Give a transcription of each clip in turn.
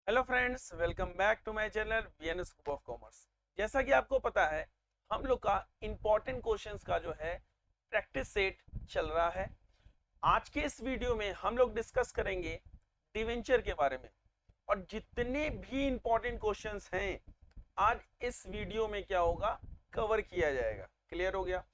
Hello friends, welcome back to my channel VN scoop of commerce. जैसा कि आपको पता है, हम लोग का इंपॉर्टेंट क्वेश्चंस का जो है प्रैक्टिस सेट चल रहा है। आज के इस वीडियो में हम लोग डिस्कस करेंगे डिवेंचर के बारे में, और जितने भी इंपॉर्टेंट क्वेश्चंस हैं आज इस वीडियो में क्या होगा, कवर किया जाएगा। क्लियर हो गया?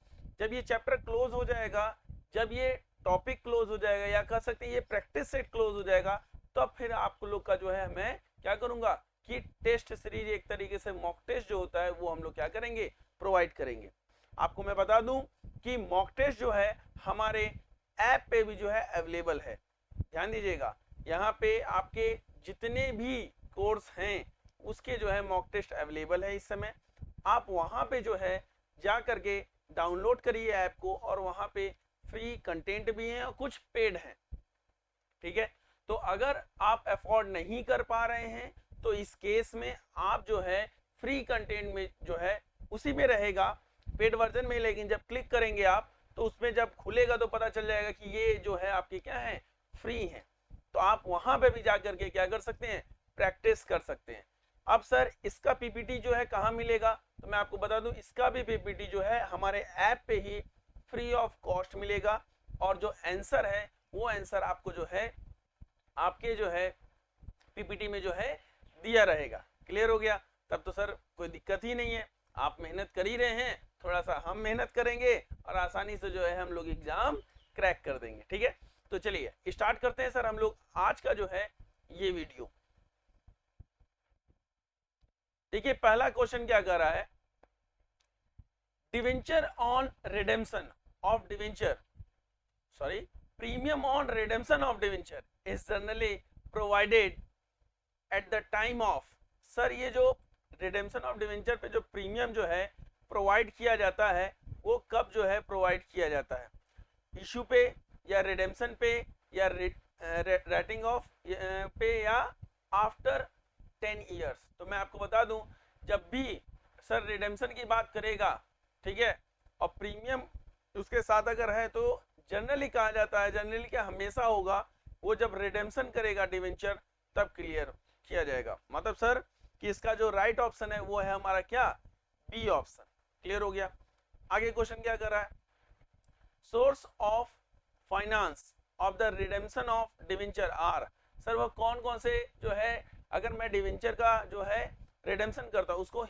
जब ये चैप्टर क्लोज हो जाएगा, जब ये टॉपिक क्लोज हो जाएगा, या कह सकते हैं ये प्रैक्टिस सेट क्लोज हो जाएगा, तो फिर आप लोग का जो है मैं क्या करूंगा कि टेस्ट सीरीज, एक तरीके से मॉक टेस्ट जो होता है वो हम लोग क्या करेंगे, प्रोवाइड करेंगे। आपको मैं बता दूं कि मॉक टेस्ट जो है हमारे ऐप पे भी जो है अवेलेबल है। ध्यान दीजिएगा, यहाँ पे आपके जितने भी कोर्स हैं उसके जो है मॉक टेस्ट अवेलेबल है इस समय। आप वहां पे जो है जा करके डाउनलोड करिए ऐप को, और वहां पे फ्री कंटेंट भी है और कुछ पेड है। ठीक है, तो अगर आप अफोर्ड नहीं कर पा रहे हैं तो इस केस में आप जो है फ्री कंटेंट में जो है उसी में रहेगा, पेड वर्जन में, लेकिन जब क्लिक करेंगे आप तो उसमें जब खुलेगा तो पता चल जाएगा कि ये जो है आपकी क्या है, फ्री है। तो आप वहां पे भी जा करके क्या कर सकते हैं, प्रैक्टिस कर सकते हैं। अब सर इसका पीपीटी जो है कहाँ मिलेगा, तो मैं आपको बता दूं इसका भी पीपीटी जो है हमारे ऐप पे ही फ्री ऑफ कॉस्ट मिलेगा, और जो आंसर है वो आंसर आपको जो है आपके जो है पीपीटी में जो है दिया रहेगा। क्लियर हो गया? तब तो सर कोई दिक्कत ही नहीं है, आप मेहनत कर ही रहे हैं, थोड़ा सा हम मेहनत करेंगे और आसानी से जो है हम लोग एग्जाम क्रैक कर देंगे। ठीक है, तो चलिए स्टार्ट करते हैं सर हम लोग आज का जो है ये वीडियो। देखिए पहला क्वेश्चन क्या कर रहा है, debenture on redemption of debenture, sorry, premium on redemption of debenture is generally provided eight the time of. Sir ये जो रिडेम्पशन ऑफ डिवेंचर पे जो प्रीमियम जो है प्रोवाइड किया जाता है वो कब जो है प्रोवाइड किया जाता है, इशू पे या रिडेम्पशन पे या रेटिंग ऑफ पे या आफ्टर 10 ईयर्स। तो मैं आपको बता दूं, जब भी सर रिडेम्पशन की बात करेगा, ठीक है, और प्रीमियम उसके साथ अगर है तो जनरली कहा जाता है, जनरली क्या हमेशा होगा, वो जब रिडेम्पशन करेगा डिवेंचर तब क्लियर किया जाएगा। मतलब सर कि इसका जो राइट ऑप्शन है वो है हमारा क्या, बी ऑप्शन। क्लियर हो गया? आगे क्वेश्चन क्या कर रहा है, source of finance of the redemption of debenture are. Sir वो कौन कौन से जो है, अगर मैं डिवेंचर का जो है रिडेम्पशन करता हूँ उसको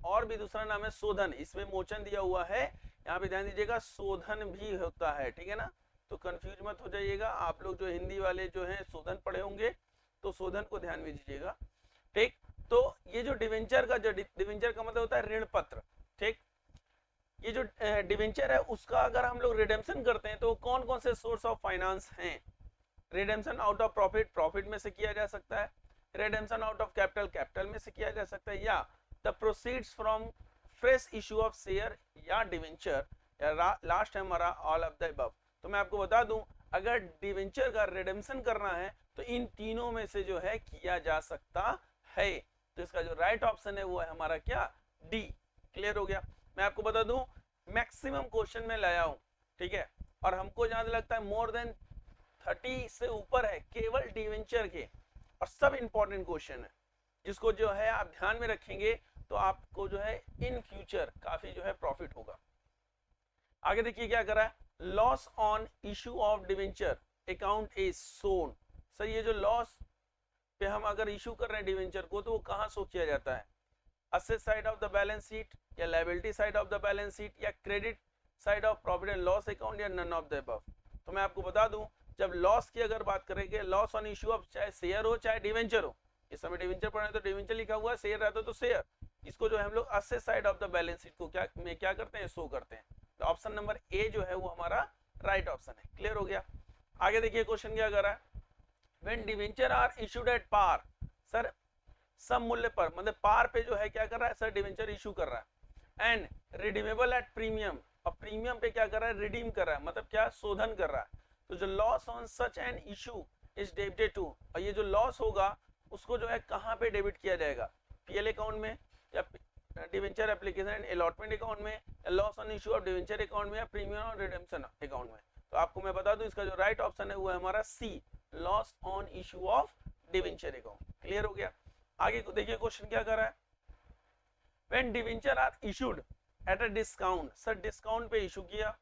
और भी दूसरा नाम है शोधन, इसमें मोचन दिया हुआ है, यहाँ पे ध्यान दीजिएगा शोधन भी होता है। ठीक है ना, तो कंफ्यूज मत हो जाइएगा, आप लोग जो हिंदी वाले जो है शोधन पढ़े होंगे तो शोधन को ध्यान में दीजिएगा। ठीक, तो ये जो डिवेंचर का, जो डिवेंचर का मतलब होता है ऋण पत्र। ठीक, ये जो डिवेंचर है उसका अगर हम लोग रिडेम्पशन करते हैं तो कौन कौन से सोर्स ऑफ फाइनेंस हैं, redemption out of profit, profit में से किया जा सकता है, redemption out of capital, capital में से किया जा सकता है, या the proceeds from fresh issue of share या डिवेंचर, या लास्ट है हमारा ऑल ऑफ द अबव। तो मैं आपको बता दूं, अगर डिवेंचर का रिडेम्पशन करना है तो इन तीनों में से जो है किया जा सकता है। तो इसका जो राइट ऑप्शन है वो है हमारा क्या, डी। क्लियर हो गया? मैं आपको बता दूं मैक्सिमम क्वेश्चन में लाया हूं, ठीक है, और हमको जहां लगता है मोर देन 30 से ऊपर है केवल डिवेंचर के, और सब इंपॉर्टेंट क्वेश्चन है जिसको जो है आप ध्यान में रखेंगे तो आपको जो है इन फ्यूचर काफी जो है प्रॉफिट होगा। आगे देखिए क्या कर रहा है, loss on issue of debenture account is shown. Sir ये जो लॉस पे हम अगर इशू कर रहे हैं डिवेंचर को तो वो कहाँ शो किया जाता है, asset side of the balance sheet, या liability side of the balance sheet, या credit side of profit and loss account, या नन ऑफ द अबव। तो मैं आपको बता दूं, जब लॉस की अगर बात करेंगे, लॉस ऑन इशू ऑफ चाहे शेयर हो चाहे डिवेंचर हो, इस समय डिवेंचर पढ़े तो डिवेंचर लिखा हुआ है, शेयर रहता तो शेयर, इसको जो है हम लोग asset side of the balance sheet को क्या करते हैं, शो करते हैं। तो ऑप्शन नंबर ए जो है वो हमारा राइट ऑप्शन है। क्लियर हो गया? आगे देखिए क्वेश्चन क्या कर रहा है, when debenture are issued at par. Sir सम मूल्य पर, मतलब पार पे जो है क्या कर रहा है सर, डिवेंचर इशू कर रहा है, एंड रिडीमेबल एट प्रीमियम, और प्रीमियम पे क्या कर रहा है, रिडीम कर रहा है, मतलब क्या, शोधन कर रहा है। तो जो loss on such an issue is debited to, और ये जो लॉस होगा उसको जो है कहाँ पे डेबिट किया जाएगा, पीएल अकाउंट में, या डिवेंचर एप्लीकेशन अलॉटमेंट अकाउंट में, या loss on issue of debenture account में, या प्रीमियम और रिडेम्पशन अकाउंट में। तो आपको मैं बता दूं इसका जो राइट ऑप्शन है वो है हमारा C, loss on issue of debenture account. Clear हो गया? आगे को देखिए क्वेश्चन क्या कर रहा है, when debenture are issued at a discount, sir discount पे इशू किया,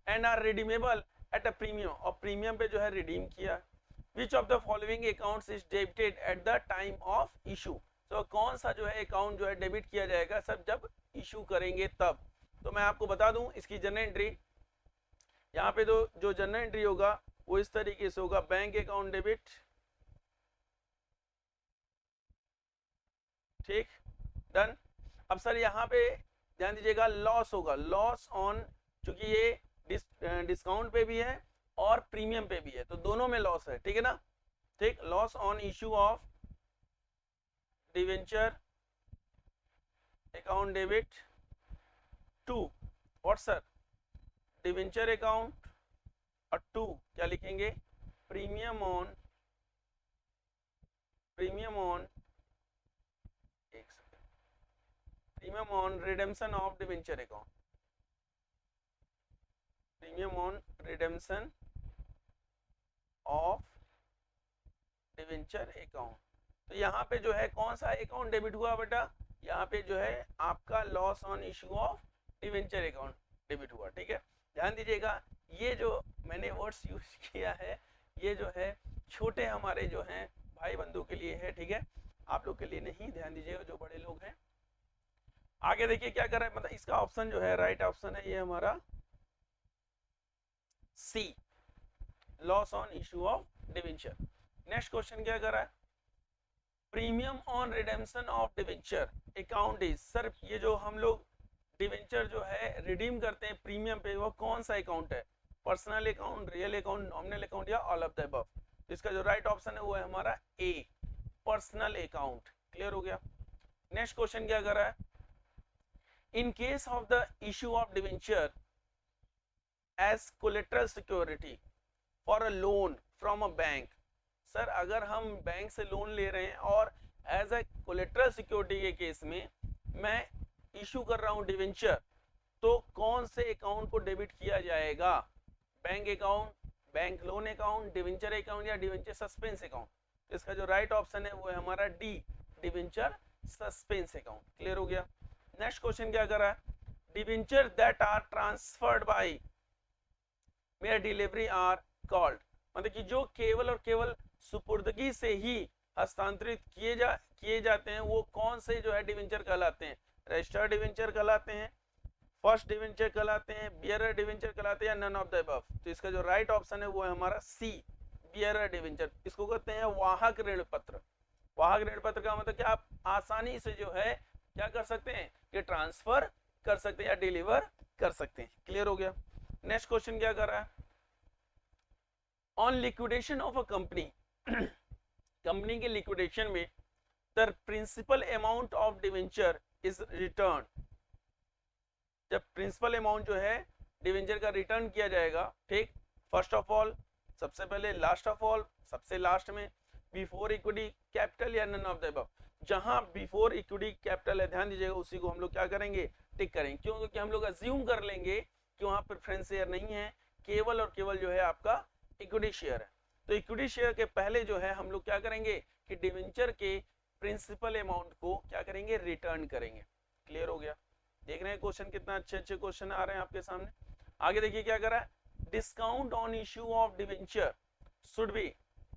and are redeemable at a premium, और प्रीमियम पे जो है रिडीम किया, which of the following accounts is debited at the time of issue, तो कौन सा जो है अकाउंट जो है डेबिट किया जाएगा सर जब इशू करेंगे तब। तो मैं आपको बता दूं इसकी जनरल एंट्री, यहाँ पे तो जो जनरल एंट्री होगा वो इस तरीके से होगा, बैंक अकाउंट डेबिट, ठीक, डन। अब सर यहाँ पे ध्यान दीजिएगा लॉस होगा, लॉस ऑन, क्योंकि ये डिस्काउंट पे भी है और प्रीमियम पे भी है, तो दोनों में लॉस है, ठीक है ना, ठीक, loss on issue of debenture account debit to what sir, debenture account, और टू क्या लिखेंगे, premium on premium on redemption of debenture account, premium on redemption of debenture account. तो यहाँ पे जो है कौन सा अकाउंट डेबिट हुआ बेटा, यहाँ पे जो है आपका loss on issue of debenture account debit हुआ, ठीक है। ध्यान दीजिएगा ये जो मैंने वर्ड्स यूज किया है ये जो है छोटे हमारे जो हैं भाई बंधु के लिए है, ठीक है, आप लोग के लिए नहीं, ध्यान दीजिएगा जो बड़े लोग हैं। आगे देखिए क्या कर रहा है, मतलब इसका ऑप्शन जो है राइट ऑप्शन है ये हमारा C, loss on issue of debenture. Next question क्या कर रहा है, premium on redemption of debenture account is, sir ये जो हम लोग डिवेंचर जो है रिडीम करते हैं प्रीमियम पे वो कौन सा अकाउंट है, personal account, real account, nominal account या ऑल ऑफ द अबव। इसका जो राइट ऑप्शन है वो है हमारा ए, पर्सनल अकाउंट। क्लियर हो गया। नेक्स्ट क्वेश्चन क्या कर रहा है, in case of the issue of debenture as collateral security for a loan from a bank, sir अगर हम बैंक से लोन ले रहे हैं और एज ए कोलेटरल सिक्योरिटी के केस में मैं इशू कर रहा हूं डिवेंचर, तो कौन से अकाउंट को डेबिट किया जाएगा, bank account, bank loan account, debenture account या डिवेंचर सस्पेंस अकाउंट। इसका जो राइट ऑप्शन है वो है हमारा D, debenture suspense account. Clear हो गया। नेक्स्ट क्वेश्चन क्या कर रहा है, debenture that are transferred by mere delivery are called, मतलब कि जो केवल और केवल सुपुर्दगी से ही हस्तांतरित किए जाते हैं वो कौन से जो है डिवेंचर कहलाते हैं, रजिस्टर्ड डिवेंचर कहलाते हैं, फर्स्ट डिवेंचर कहलाते हैं, बियरर डिवेंचर कहलाते हैं या नन ऑफ द अबव। तो इसका जो राइट ऑप्शन है वो है हमारा सी, बियरर डिवेंचर। इसको कहते हैं वाहक ऋण पत्र। वाहक ऋण पत्र का मतलब क्या, आप आसानी से जो है क्या कर सकते हैं कि ट्रांसफर कर सकते हैं या डिलीवर कर सकते हैं। क्लियर हो गया। नेक्स्ट क्वेश्चन क्या कर रहा है, on liquidation of a company, company के लिक्विडेशन में the principal amount of debenture is return, जब प्रिंसिपल अमाउंट जो है डिवेंचर का रिटर्न किया जाएगा, ठीक, फर्स्ट ऑफ ऑल सबसे पहले, लास्ट ऑफ ऑल सबसे लास्ट में, बिफोर इक्विटी कैपिटल या नन ऑफ द अबव। जहां बिफोर इक्विटी कैपिटल है ध्यान दीजिएगा उसी को हम लोग क्या करेंगे, टिक करेंगे। क्यों, क्योंकि हम लोग अज्यूम कर लेंगे कि वहां प्रेफरेंस शेयर नहीं है, केवल और केवल जो है आपका इक्विटी शेयर है। तो इक्विटी शेयर के पहले जो है हम लोग क्या करेंगे कि डिवेंचर के प्रिंसिपल अमाउंट को क्या करेंगे, रिटर्न करेंगे। क्लियर हो गया। देख रहे हैं क्वेश्चन कितना अच्छे अच्छे क्वेश्चन आ रहे हैं आपके सामने। आगे देखिए क्या कर रहा है, discount on issue of debenture should be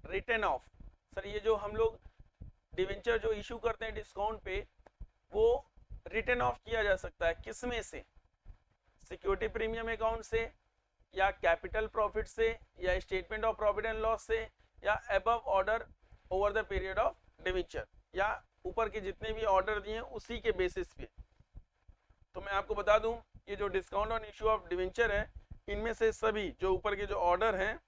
written off, sir ये जो हम लोग डिवेंचर जो इशू करते हैं डिस्काउंट पे वो रिटन ऑफ किया जा सकता है किसमें से, सिक्योरिटी प्रीमियम अकाउंट से या कैपिटल प्रॉफिट से या statement of profit and loss से या above order over the period of debenture, या ऊपर के जितने भी ऑर्डर दिए उसी के बेसिस पे। तो मैं आपको बता दूं ये जो discount on issue of debenture है इनमें से सभी जो ऊपर के जो ऑर्डर हैं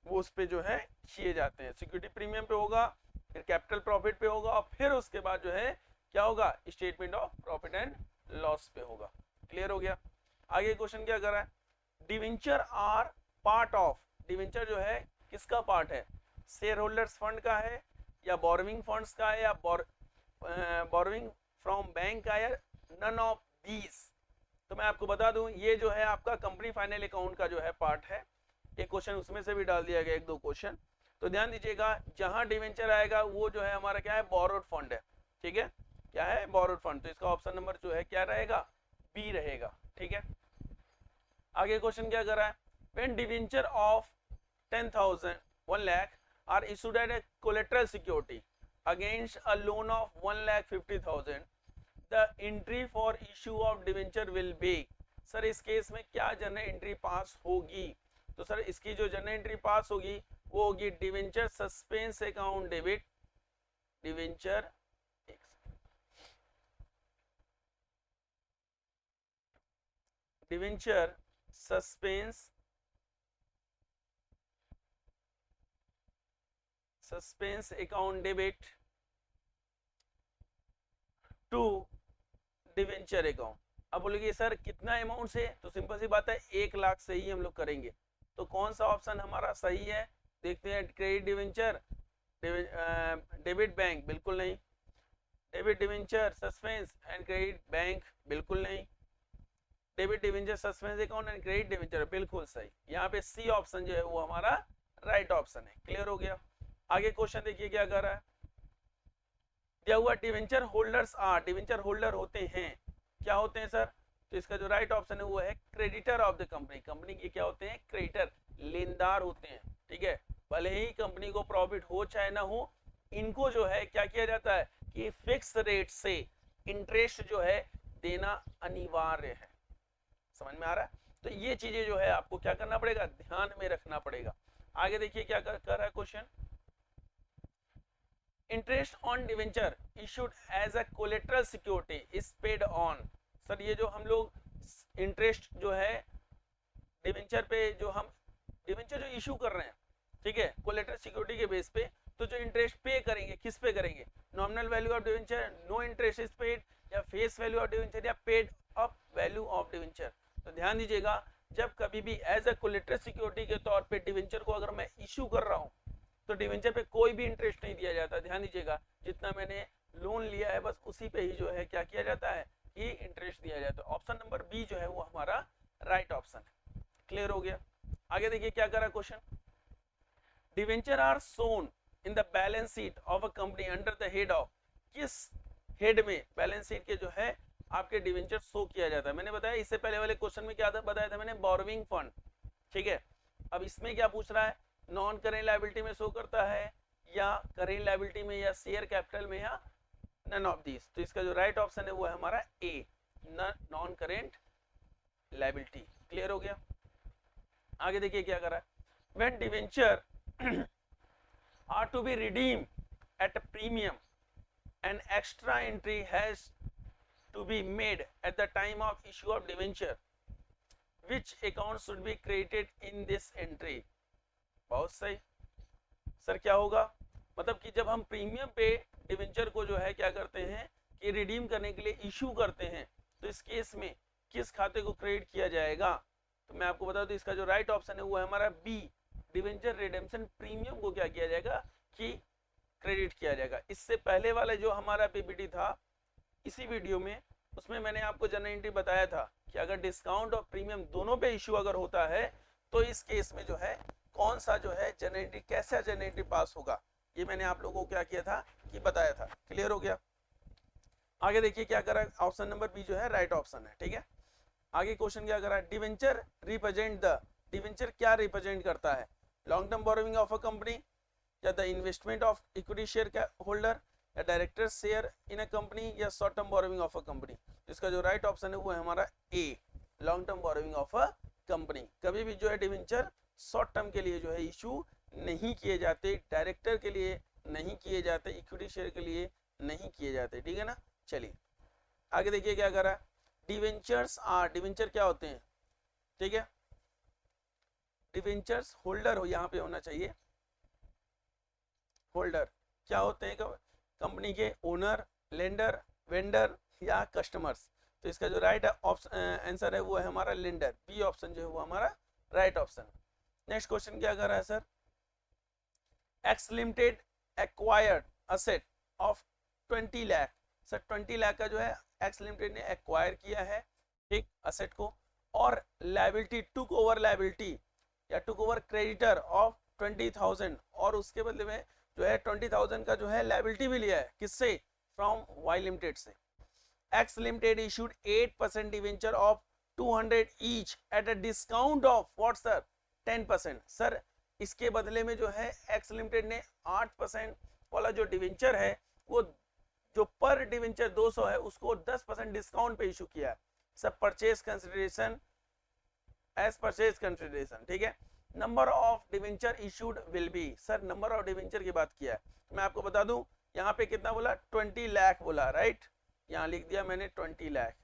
वो उस पे जो है किए जाते हैं, सिक्योरिटी प्रीमियम पे होगा, फिर कैपिटल प्रॉफिट पे होगा और फिर उसके बाद जो है क्या होगा, statement of profit and loss पे होगा। क्लियर हो गया। आगे क्वेश्चन क्या कर रहा है, debenture are part of, debenture जो है किसका पार्ट है, शेयर होल्डर्स फंड का है या बोरोइंग फंड्स का है या बोरोइंग फ्रॉम बैंक का है, नन ऑफ दीज। तो मैं आपको बता दूं ये जो है आपका कंपनी फाइनल अकाउंट का जो है पार्ट है। एक क्वेश्चन उसमें से भी डाल दिया गया, एक दो क्वेश्चन। तो ध्यान दीजिएगा जहां डिवेंचर आएगा वो जो है हमारा क्या है, बोरोड फंड है। ठीक है, क्या है, बोरोड फंड। तो इसका ऑप्शन नंबर जो है क्या रहेगा, बी रहेगा। ठीक है, आगे क्वेश्चन क्या कर रहा है, when debenture of 10,000 1 lakh are issued at a collateral security against a loan of 1,50,000 the entry for issue of debenture will be. Sir इस केस में क्या जनरल एंट्री पास होगी, तो सर इसकी जो जनरल एंट्री पास होगी वो होगी debenture suspense account debit, debenture debenture suspense account debit to debenture account. अब बोलेंगे सर कितना अमाउंट से, तो सिंपल सी बात है 1 लाख से ही हम लोग करेंगे। तो कौन सा ऑप्शन हमारा सही है, देखते हैं। क्रेडिट डिवेंचर, डेबिट बैंक, बिल्कुल नहीं। Debit debenture suspense and credit bank, बिल्कुल नहीं। Debit debenture suspense account and credit debenture, बिल्कुल सही। यहाँ पे सी ऑप्शन जो है वो हमारा राइट ऑप्शन है। क्लियर हो गया। आगे क्वेश्चन देखिए क्या कर रहा है, दिया हुआ debenture holders are, debenture holder होते हैं, क्या होते हैं सर, तो इसका जो राइट ऑप्शन है वो है creditor of the company. Company के क्या होते हैं, क्रेडिटर, लेनदार होते हैं। ठीक है, भले ही कंपनी को प्रॉफिट हो चाहे ना हो, इनको जो है क्या किया जाता है कि फिक्स रेट से इंटरेस्ट जो है देना अनिवार्य है। समझ में आ रहा है। तो ये चीजें जो है आपको क्या करना पड़ेगा, ध्यान में रखना पड़ेगा। आगे देखिए क्या कर रहा है question, interest on debenture issued as a collateral security is paid on. Sir ये जो हम लोग इंटरेस्ट जो है डिवेंचर पे, जो हम डिवेंचर जो इशू कर रहे हैं, ठीक है, कोलेटरल सिक्योरिटी के बेस पे, तो जो इंटरेस्ट पे करेंगे किस पे करेंगे, nominal value of debenture, no interest is paid, या फेस वैल्यू ऑफ डिवेंचर, या paid up value of debenture. तो ध्यान दीजिएगा, जब कभी भी एज अ कोलेटरल सिक्योरिटी के तौर पे डिवेंचर को अगर मैं इशू कर रहा हूँ तो डिवेंचर पे कोई भी इंटरेस्ट नहीं दिया जाता। ध्यान दीजिएगा, जितना मैंने लोन लिया है बस उसी पे ही जो है क्या किया जाता है कि इंटरेस्ट दिया जाता है। ऑप्शन नंबर बी जो है वो हमारा राइट ऑप्शन है। क्लियर हो गया। आगे देखिए क्या कर रहा है question, debenture are shown in the balance sheet of a company under the head of, किस हेड में बैलेंस शीट के जो है आपके डिवेंचर शो किया जाता है। मैंने बताया इससे पहले वाले क्वेश्चन में क्या था, बताया था मैंने, बोरोइंग फंड। ठीक है, अब इसमें क्या पूछ रहा है, नॉन करेंट लायबिलिटी में शो करता है या करेंट लायबिलिटी में या शेयर कैपिटल में या नन ऑफ दिस। तो इसका जो राइट ऑप्शन है वो है हमारा A, non current liability. Clear हो गया। आगे देखिए क्या कर रहा है, when debenture are to be redeem at a premium an extra entry has to be made at the time of issue of debenture, which account should be credited in this entry। बहुत सही sir, क्या होगा, मतलब कि जब हम premium पे debenture को जो है क्या करते हैं कि रिडीम करने के लिए इशू करते हैं, तो इस केस में किस खाते को क्रेडिट किया जाएगा। तो मैं आपको बता दूं इसका जो राइट ऑप्शन है वो है हमारा बी, डिवेंचर रिडेम्पशन प्रीमियम को क्या किया जाएगा कि क्रेडिट किया जाएगा। इससे पहले वाला जो हमारा पीपीटी था इसी वीडियो में, उसमें मैंने आपको जनरल एंट्री बताया था कि अगर डिस्काउंट और प्रीमियम दोनों पे इशू अगर होता है तो इस केस में जो है कौन सा जो है जनरल एंट्री, कैसा जनरल एंट्री पास होगा, ये मैंने आप लोगों को क्या किया था कि बताया था। क्लियर हो गया। आगे देखिए क्या करा, ऑप्शन नंबर बी जो है राइट ऑप्शन है। ठीक है, आगे क्वेश्चन क्या करा, डिवेंचर रिप्रेजेंट द, डिवेंचर क्या रिप्रेजेंट करता है, long term borrowing of a company, या the investment of equity share holder, या director share in a company, या short term borrowing of a company. इसका जो राइट ऑप्शन है वो है हमारा A, long term borrowing of a company. कभी भी जो है डिवेंचर शॉर्ट टर्म के लिए जो है इशू नहीं किए जाते, डायरेक्टर के लिए नहीं किए जाते, इक्विटी शेयर के लिए नहीं किए जाते। ठीक है ना। चलिए आगे देखिए क्या कर रहा है, डिवेंचर्स आर, डिवेंचर क्या होते हैं, ठीक है, डिवेंचर्स होल्डर हो यहाँ पे होना चाहिए, होल्डर क्या होते हैं, कंपनी के ओनर, लेंडर, वेंडर या कस्टमर्स। तो इसका जो राइट आंसर है वो है हमारा लेंडर, बी ऑप्शन जो है वो हमारा राइट ऑप्शन। नेक्स्ट क्वेश्चन क्या कर रहा है sir, X limited acquired asset of 20 lakh. Sir 20 lakh का जो है एक्स लिमिटेड ने एक्वायर किया है एक असेट को, और लायबिलिटी टुक ओवर लायबिलिटी या टुक ओवर क्रेडिटर ऑफ 20,000, और उसके बदले में जो है 20,000 का जो है लायबिलिटी भी लिया है, किससे, फ्रॉम वाई लिमिटेड से। X limited issued 8% debenture of 200 each eight a discount of what sir 10%। Sir इसके बदले में जो है एक्स लिमिटेड ने 8% वाला जो डिवेंचर है वो जो पर डिवेंचर 200 है उसको 10% डिस्काउंट पे इशू किया है। सब purchase consideration as purchase consideration, ठीक है। Number of debenture issued will be, sir number of debenture की बात किया है। मैं आपको बता दूं यहाँ पे कितना बोला 20 लाख बोला, राइट, यहाँ लिख दिया मैंने 20 लाख,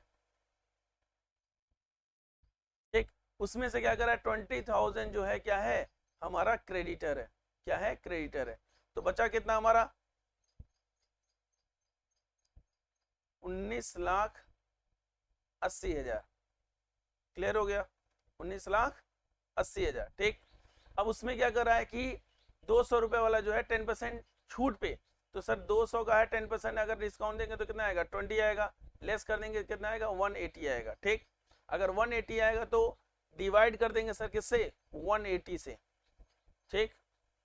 ठीक। उसमें से क्या करा 20,000 जो है क्या है हमारा क्रेडिटर है, क्या है क्रेडिटर है। तो बचा कितना हमारा 19,80,000, क्लियर हो गया 19,80,000, ठीक। अब उसमें क्या कर रहा है कि 200 रुपए वाला जो है 10% छूट पे, तो सर 200 का है 10% अगर डिस्काउंट देंगे तो कितना आएगा 20 आएगा, लेस कर देंगे कितना आएगा 180 आएगा, ठीक। अगर 180 आएगा तो डिवाइड कर देंगे सर किससे 180 से, ठीक।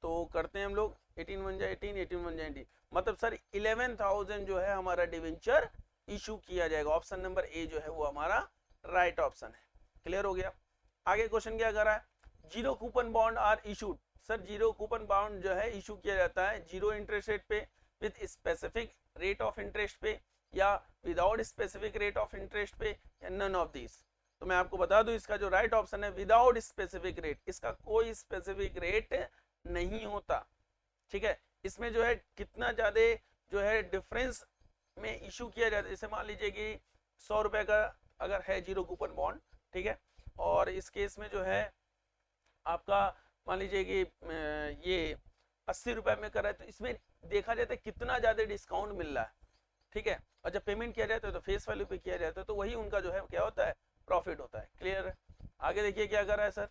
तो करते हैं हम लोग 18 1 जाए 18, 18 1 जाए 18, मतलब सर 11,000 जो है हमारा डिवेंचर इशू किया जाएगा। ऑप्शन नंबर ए जो है वो हमारा राइट ऑप्शन है, क्लियर हो गया। आगे क्वेश्चन क्या कर रहा है, zero coupon bond are issued, sir zero coupon bond जो है इशू किया जाता है जीरो इंटरेस्ट रेट पे with specific rate of interest पे या without specific rate of interest पे या नन ऑफ दिस। तो मैं आपको बता दूं इसका जो राइट ऑप्शन है विदाउट स्पेसिफिक रेट, इसका कोई स्पेसिफिक रेट नहीं होता, ठीक है। इसमें जो है कितना ज्यादा जो है डिफरेंस में इशू किया जाता है, जैसे मान लीजिए कि 100 रुपए का अगर है जीरो कूपन बॉन्ड, ठीक है, और इस केस में जो है आपका मान लीजिए कि ये 80 रुपए में कर रहा है, तो इसमें देखा जाता है कितना ज्यादा डिस्काउंट मिल रहा है, ठीक है। और जब पेमेंट किया जाता है तो फेस वैल्यू पे किया जाता है, तो वही उनका जो है क्या होता है प्रॉफिट होता है, क्लियर है। आगे देखिए क्या कर रहा है sir,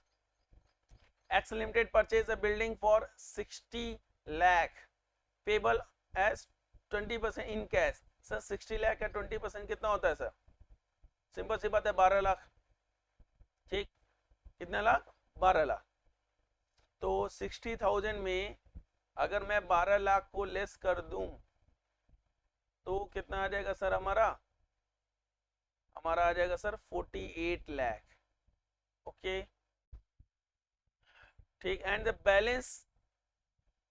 X limited purchase a building for 60 lakh payable as 20% in cash. Sir 60 lakh का 20% कितना होता है सर, सिंपल सी बात है 12 लाख, ठीक। कितने लाख 12 लाख। तो 60,000 में अगर मैं 12 लाख को लेस कर दूं तो कितना आ जाएगा सर हमारा आ जाएगा सर 48 लाख, ओके, ठीक। एंड द बैलेंस,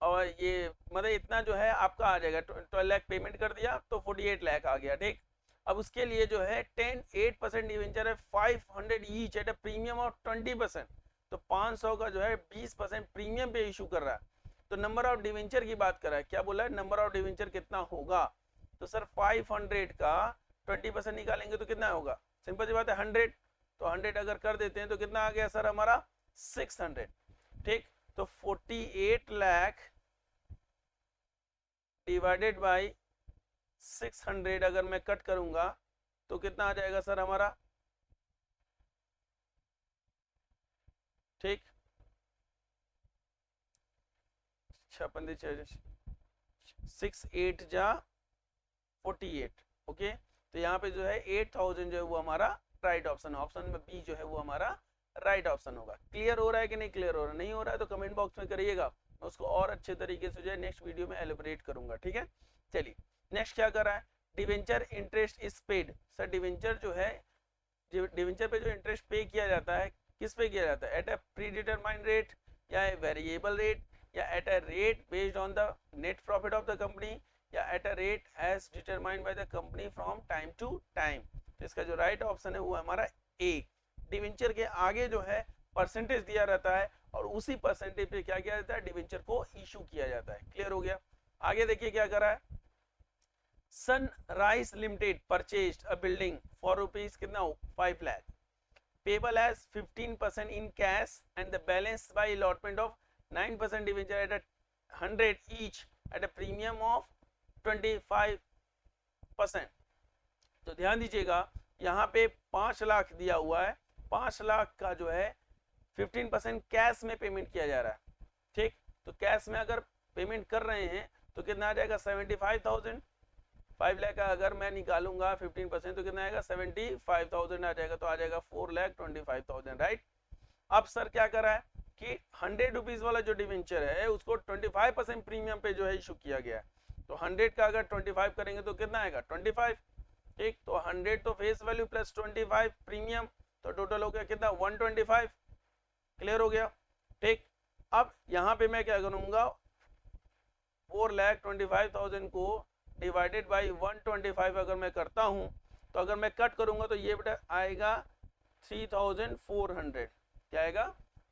और ये मतलब इतना जो है आपका आ जाएगा 12 लाख पेमेंट कर दिया तो 48 लाख आ गया, ठीक। अब उसके लिए जो है 8% डिवेंचर है 500 each eight a premium of 20%, तो 500 का जो है 20% प्रीमियम पे इशू कर रहा है। तो नंबर ऑफ डिवेंचर की बात कर रहा है, क्या बोला है नंबर ऑफ डिवेंचर कितना होगा, तो सर 500 का 20% निकालेंगे तो कितना होगा, सिंपल सी बात है 100, तो 100 अगर कर देते हैं तो कितना आ गया सर हमारा 600, ठीक। तो 48 लाख डिवाइडेड बाई 600 अगर मैं कट करूंगा तो कितना आ जाएगा सर हमारा, ठीक। 6 8 जा 48, ओके। तो यहाँ पे जो है 8,000 जो है वो हमारा राइट ऑप्शन है, ऑप्शन में बी जो है वो हमारा राइट ऑप्शन होगा। क्लियर हो रहा है कि नहीं क्लियर हो रहा है, नहीं हो रहा है तो कमेंट बॉक्स में करिएगा, मैं उसको और अच्छे तरीके से जो है नेक्स्ट वीडियो में एलिब्रेट करूंगा, ठीक है। चलिए नेक्स्ट क्या कर रहा है, debenture interest is paid. Sir debenture जो है डिवेंचर पे जो इंटरेस्ट पे किया जाता है किस पे किया जाता है, at a predetermined rate या वेरिएबल रेट या at a rate based on the net profit of the company या at a rate as determined by the company from time to time. तो इसका जो राइट ऑप्शन है वो हमारा ए। Debenture के आगे जो है परसेंटेज दिया रहता है और उसी परसेंटेज पे क्या किया जाता है डिवेंचर को इशू किया जाता है, क्लियर हो गया। आगे देखिए क्या कर रहा है, sunrise limited purchased a building for rupees कितना 5 lakh payable as 15% in cash and the balance by allotment of 9% debenture at 100 each at a premium of 25%। तो ध्यान दीजिएगा यहाँ पे 5 लाख दिया हुआ है, 5 लाख का जो है 15% कैश में पेमेंट किया जा रहा है, ठीक। तो कैश में अगर पेमेंट कर रहे हैं तो कितना आ जाएगा 75,000, 5 लाख का अगर मैं निकालूंगा 15% तो कितना आएगा 75,000 आ जाएगा, तो आ जाएगा 4,25,000, राइट। अब सर क्या कर रहा है कि 100 रुपीज वाला जो डिवेंचर है उसको 25% प्रीमियम पे जो है इशू किया गया है, तो 100 का अगर 25 करेंगे तो कितना आएगा 25, ठीक। तो 100 तो फेस वैल्यू प्लस 25 प्रीमियम, तो टोटल हो गया कितना 125, क्लियर हो गया, ठीक। अब यहाँ पे मैं क्या करूँगा 4,25,000 को डिवाइडेड बाई 125 अगर मैं करता हूँ, तो अगर मैं कट करूँगा तो ये बेटा आएगा 3,400, क्या आएगा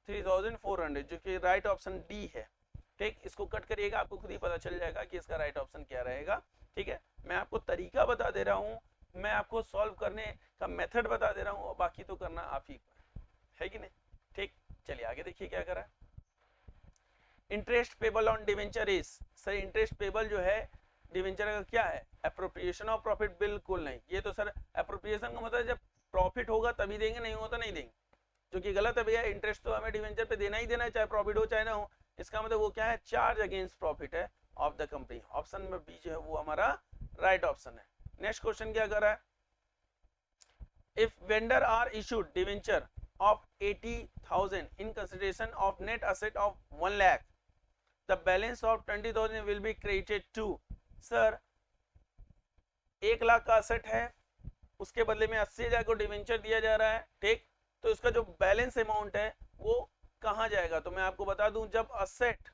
3,400, जो कि राइट ऑप्शन डी है, ठीक। इसको कट करिएगा, आपको खुद ही पता चल जाएगा कि इसका राइट ऑप्शन क्या रहेगा, ठीक है। मैं आपको तरीका बता दे रहा हूँ, मैं आपको सॉल्व करने का मेथड बता दे रहा हूँ, बाकी तो करना आप ही है कि नहीं, ठीक। चलिए आगे देखिए क्या करा। Interest payable on debenture is, sir interest payable जो है डिवेंचर का क्या है एप्रोप्रिएशन ऑफ प्रॉफिट, बिल्कुल नहीं। ये तो सर एप्रोप्रिएशन का मतलब जब प्रॉफिट होगा तभी देंगे, नहीं होगा तो नहीं देंगे, जो कि गलत है भैया। इंटरेस्ट तो हमें डिवेंचर पे देना ही देना है, चाहे प्रॉफिट हो चाहे ना हो। इसका मतलब वो क्या है चार्ज अगेंस्ट प्रॉफिट है of the company. Option number B जो है वो हमारा राइट ऑप्शन है। नेक्स्ट क्वेश्चन क्या कर रहा है, if vendor are issued debenture of 80,000 in consideration of net asset of 1 lakh, the balance of 20,000 will be credited to, sir 1 lakh का असेट है, उसके बदले में 80,000 को डिवेंचर दिया जा रहा है, ठीक। तो इसका जो बैलेंस अमाउंट है वो कहाँ जाएगा, तो मैं आपको बता दूं जब असेट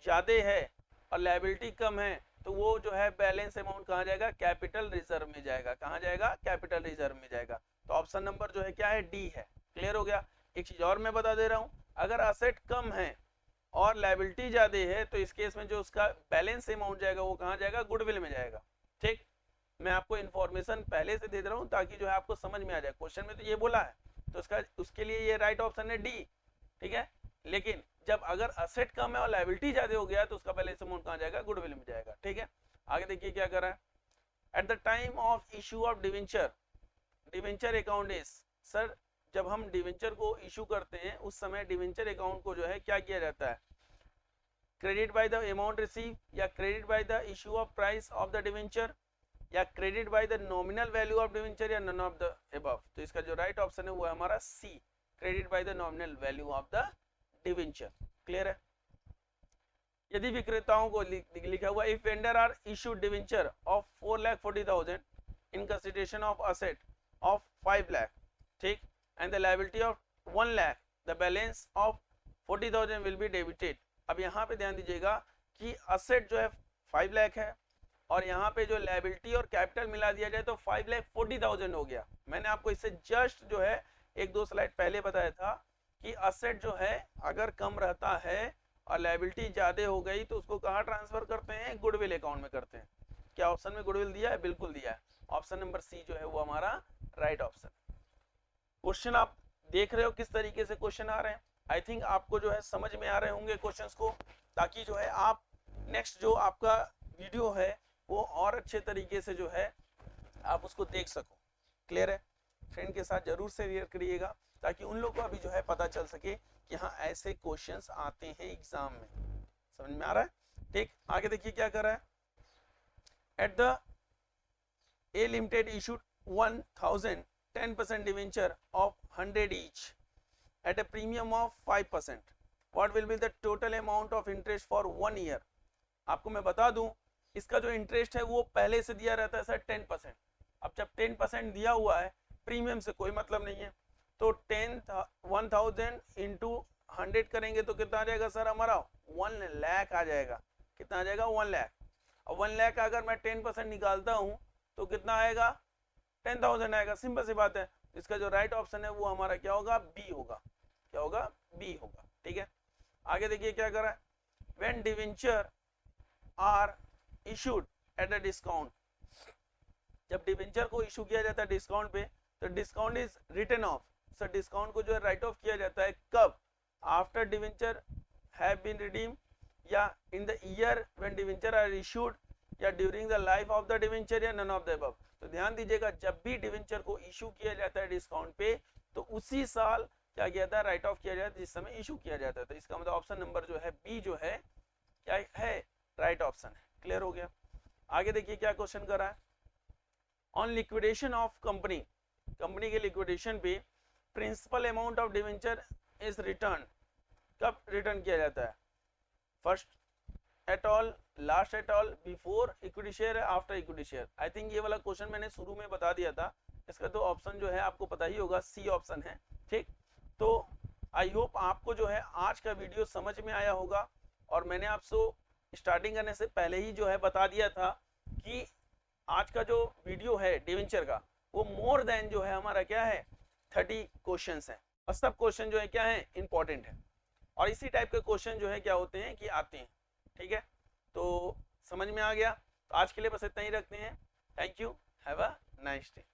ज्यादा है और लायबिलिटी कम है तो वो जो है बैलेंस अमाउंट कहाँ जाएगा कैपिटल रिजर्व में जाएगा, कहाँ जाएगा कैपिटल रिजर्व में जाएगा। तो ऑप्शन नंबर जो है क्या है डी है, क्लियर हो गया। एक चीज और मैं बता दे रहा हूं, अगर असेट कम है और लायबिलिटी ज्यादा है तो इस केस में जो उसका बैलेंस अमाउंट जाएगा वो कहाँ जाएगा गुडविल में जाएगा, ठीक। मैं आपको इन्फॉर्मेशन पहले से दे दे रहा हूँ ताकि जो है आपको समझ में आ जाए। क्वेश्चन में तो ये बोला है तो उसके लिए ये राइट ऑप्शन है डी, ठीक है। लेकिन जब अगर असेट कम है और लायबिलिटी ज्यादा हो गया तो उसका बैलेंस अमाउंट कहाँ जाएगा गुडविल में जाएगा, ठीक है। आगे देखिए क्या कर रहा है, eight the time of issue of debenture, debenture account is, sir जब हम डिवेंचर को इशू करते हैं उस समय डिवेंचर अकाउंट को जो है क्या किया जाता है credit by the amount receive, या credit by the issue of price of the debenture, या credit by the nominal value of debenture, या नन ऑफ द अबव। तो इसका जो राइट ऑप्शन है वो है हमारा C, credit by the nominal value of the debenture, clear है। यदि विक्रेताओं को लिखा हुआ if vendor are issued debenture of 4,40,000 in consideration of asset of 5 lakh, ठीक, and the liability of 1 lakh, the balance of 40,000 will be debited। अब यहाँ पे ध्यान दीजिएगा कि असेट जो है 5 लाख है और यहाँ पे जो लायबिलिटी और कैपिटल मिला दिया जाए तो 5,40,000 हो गया। मैंने आपको इससे जस्ट जो है 1-2 स्लाइड पहले बताया था कि असेट जो है अगर कम रहता है और लायबिलिटी ज्यादा हो गई तो उसको कहाँ ट्रांसफर करते हैं गुडविल अकाउंट में करते हैं। क्या ऑप्शन में गुडविल दिया है, बिल्कुल दिया है। ऑप्शन नंबर सी जो है वो हमारा राइट ऑप्शन। क्वेश्चन आप देख रहे हो किस तरीके से क्वेश्चन आ रहे हैं, आई थिंक आपको जो है समझ में आ रहे होंगे क्वेश्चंस को, ताकि जो है आप नेक्स्ट जो आपका वीडियो है वो और अच्छे तरीके से जो है आप उसको देख सको, क्लियर है। फ्रेंड के साथ जरूर से शेयर करिएगा ताकि उन लोगों को भी जो है पता चल सके कि हाँ ऐसे क्वेश्चंस आते हैं एग्जाम में, समझ में आ रहा है, ठीक। आगे देखिए क्या कर रहा है, at the A limited issued 1,000 10% debenture of 100 each at a premium of 5%. What will be the total amount of interest for 1 year? आपको मैं बता दूं इसका जो इंटरेस्ट है वो पहले से दिया रहता है सर 10%। अब जब 10% दिया हुआ है प्रीमियम से कोई मतलब नहीं है, तो 1,000 इंटू 100 करेंगे तो कितना आ जाएगा सर हमारा 1 लाख आ जाएगा। कितना आ जाएगा 1 लाख। अब 1 लाख का अगर मैं 10% निकालता हूँ तो कितना आएगा 10,000 आएगा, सिंपल सी बात है। इसका जो राइट ऑप्शन है वो हमारा क्या होगा बी होगा, क्या होगा बी होगा, ठीक है। आगे देखिए क्या कर रहा है, when debenture are issued at a discount, जब डिवेंचर को इशू किया जाता है डिस्काउंट पे तो discount is written off, sir discount को जो है राइट ऑफ किया जाता है कब, after debenture have been redeem, या in the year when debenture are issued, या during the life of the debenture, या नन ऑफ द अबव। तो ध्यान दीजिएगा जब भी डिवेंचर को इशू किया जाता है डिस्काउंट पे तो उसी साल क्या किया जाता है राइट ऑफ किया जाता है जिस समय इशू किया जाता है। तो इसका मतलब ऑप्शन नंबर जो है बी जो है क्या है राइट ऑप्शन है, क्लियर हो गया। आगे देखिए क्या क्वेश्चन कर रहा है, on liquidation of company, company के लिक्विडेशन पे principal amount of debenture is return, कब रिटर्न किया जाता है, first at all, last at all, before equity share है, after equity share? I think ये वाला क्वेश्चन मैंने शुरू में बता दिया था, इसका तो ऑप्शन जो है आपको पता ही होगा, सी ऑप्शन है। ठीक, तो आई होप आपको जो है आज का वीडियो समझ में आया होगा, और मैंने आपसे स्टार्टिंग करने से पहले ही जो है बता दिया था कि आज का जो वीडियो है डिवेंचर का, वो मोर देन जो है हमारा क्या है 30 क्वेश्चंस हैं, और सब क्वेश्चन जो है क्या है इंपॉर्टेंट है, और इसी टाइप के क्वेश्चन जो है क्या होते हैं कि आते हैं। ठीक है, तो समझ में आ गया? तो आज के लिए बस इतना ही रखते हैं। Thank you, have a nice day.